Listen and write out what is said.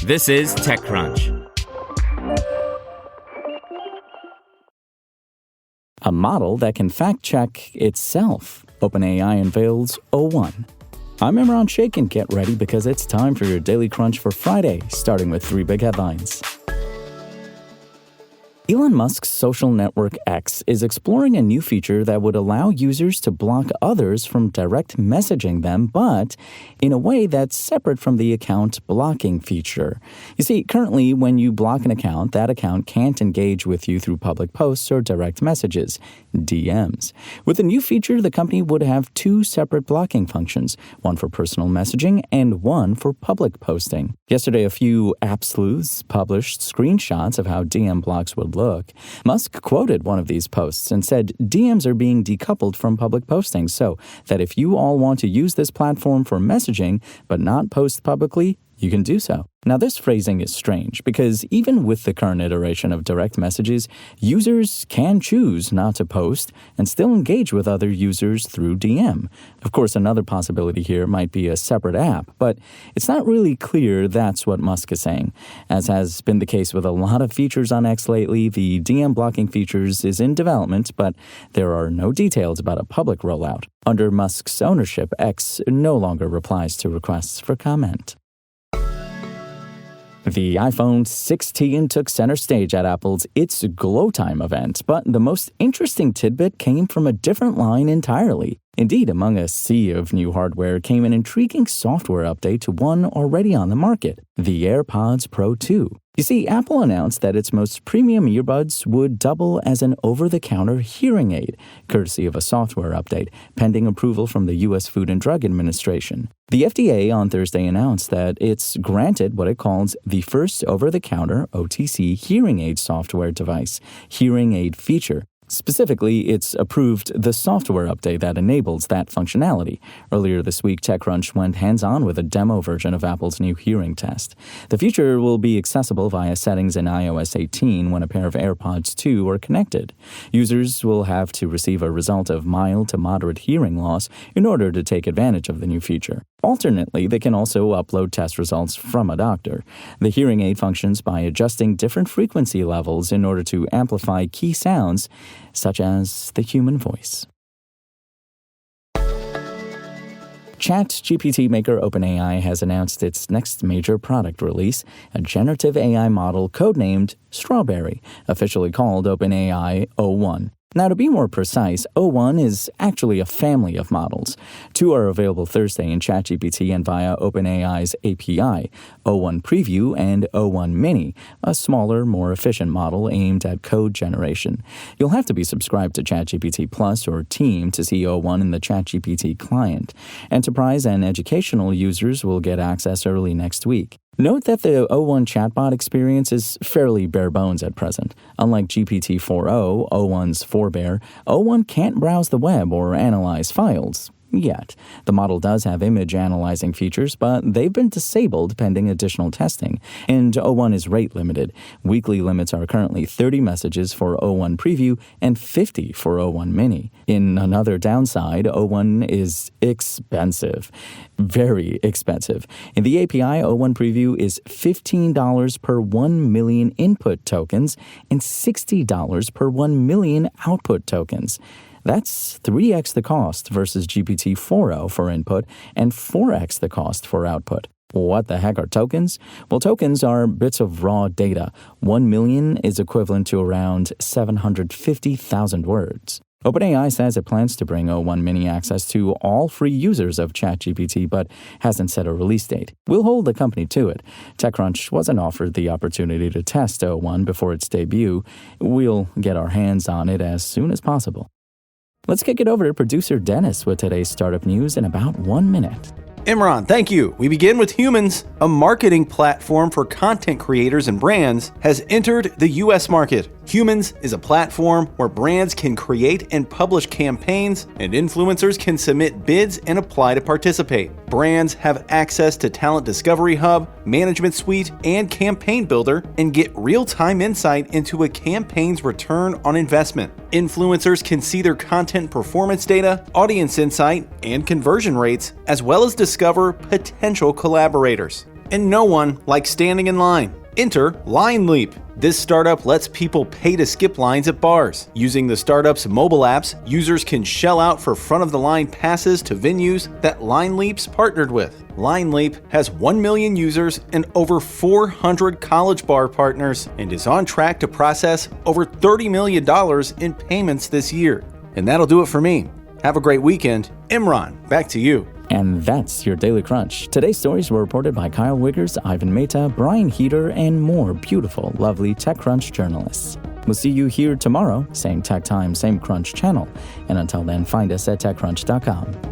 This is TechCrunch. A model that can fact-check itself. OpenAI unveils O1. I'm Imran Sheikh, and get ready because it's time for your Daily Crunch for Friday, starting with 3 big headlines. Elon Musk's social network X is exploring a new feature that would allow users to block others from direct messaging them, but in a way that's separate from the account blocking feature. You see, currently, when you block an account, that account can't engage with you through public posts or direct messages, DMs. With the new feature, the company would have 2 separate blocking functions, one for personal messaging and one for public posting. Yesterday, a few app sleuths published screenshots of how DM blocks would look. Musk quoted one of these posts and said, DMs are being decoupled from public posting so that if you all want to use this platform for messaging but not post publicly, you can do so. Now, this phrasing is strange because even with the current iteration of direct messages, users can choose not to post and still engage with other users through DM. Of course, another possibility here might be a separate app, but it's not really clear that's what Musk is saying. As has been the case with a lot of features on X lately, the DM blocking features is in development, but there are no details about a public rollout. Under Musk's ownership, X no longer replies to requests for comment. The iPhone 16 took center stage at Apple's It's Glow Time event, but the most interesting tidbit came from a different line entirely. Indeed, among a sea of new hardware came an intriguing software update to one already on the market, the AirPods Pro 2. You see, Apple announced that its most premium earbuds would double as an over-the-counter hearing aid, courtesy of a software update, pending approval from the U.S. Food and Drug Administration. The FDA on Thursday announced that it's granted what it calls the first over-the-counter OTC hearing aid software device, hearing aid feature. Specifically, it's approved the software update that enables that functionality. Earlier this week, TechCrunch went hands-on with a demo version of Apple's new hearing test. The feature will be accessible via settings in iOS 18 when a pair of AirPods 2 are connected. Users will have to receive a result of mild to moderate hearing loss in order to take advantage of the new feature. Alternately, they can also upload test results from a doctor. The hearing aid functions by adjusting different frequency levels in order to amplify key sounds, such as the human voice. ChatGPT maker OpenAI has announced its next major product release, a generative AI model codenamed Strawberry, officially called OpenAI O1. Now, to be more precise, O1 is actually a family of models. 2 are available Thursday in ChatGPT and via OpenAI's API, O1 Preview and O1 Mini, a smaller, more efficient model aimed at code generation. You'll have to be subscribed to ChatGPT Plus or Team to see O1 in the ChatGPT client. Enterprise and educational users will get access early next week. Note that the O1 chatbot experience is fairly bare bones at present. Unlike GPT-4o, O1's forebear, O1 can't browse the web or analyze files. Yet. The model does have image analyzing features, but they've been disabled pending additional testing, and O1 is rate limited. Weekly limits are currently 30 messages for O1 Preview and 50 for O1 Mini. In another downside, O1 is expensive. Very expensive. In the API, O1 Preview is $15 per 1 million input tokens and $60 per 1 million output tokens. That's 3x the cost versus GPT-4o for input and 4x the cost for output. What the heck are tokens? Well, tokens are bits of raw data. 1 million is equivalent to around 750,000 words. OpenAI says it plans to bring O1 Mini access to all free users of ChatGPT, but hasn't set a release date. We'll hold the company to it. TechCrunch wasn't offered the opportunity to test O1 before its debut. We'll get our hands on it as soon as possible. Let's kick it over to producer Dennis with today's startup news in about 1 minute. Imran, thank you. We begin with Humans. A marketing platform for content creators and brands has entered the U.S. market. Humans is a platform where brands can create and publish campaigns, and influencers can submit bids and apply to participate. Brands have access to Talent Discovery Hub, Management Suite, and Campaign Builder, and get real-time insight into a campaign's return on investment. Influencers can see their content performance data, audience insight, and conversion rates, as well as discover potential collaborators. And no one likes standing in line. Enter Line Leap. This startup lets people pay to skip lines at bars. Using the startup's mobile apps, users can shell out for front-of-the-line passes to venues that Line Leap's partnered with. Line Leap has 1 million users and over 400 college bar partners and is on track to process over $30 million in payments this year. And that'll do it for me. Have a great weekend. Imran, back to you. And that's your Daily Crunch. Today's stories were reported by Kyle Wiggers, Ivan Mehta, Brian Heater, and more beautiful, lovely TechCrunch journalists. We'll see you here tomorrow, same tech time, same crunch channel. And until then, find us at TechCrunch.com.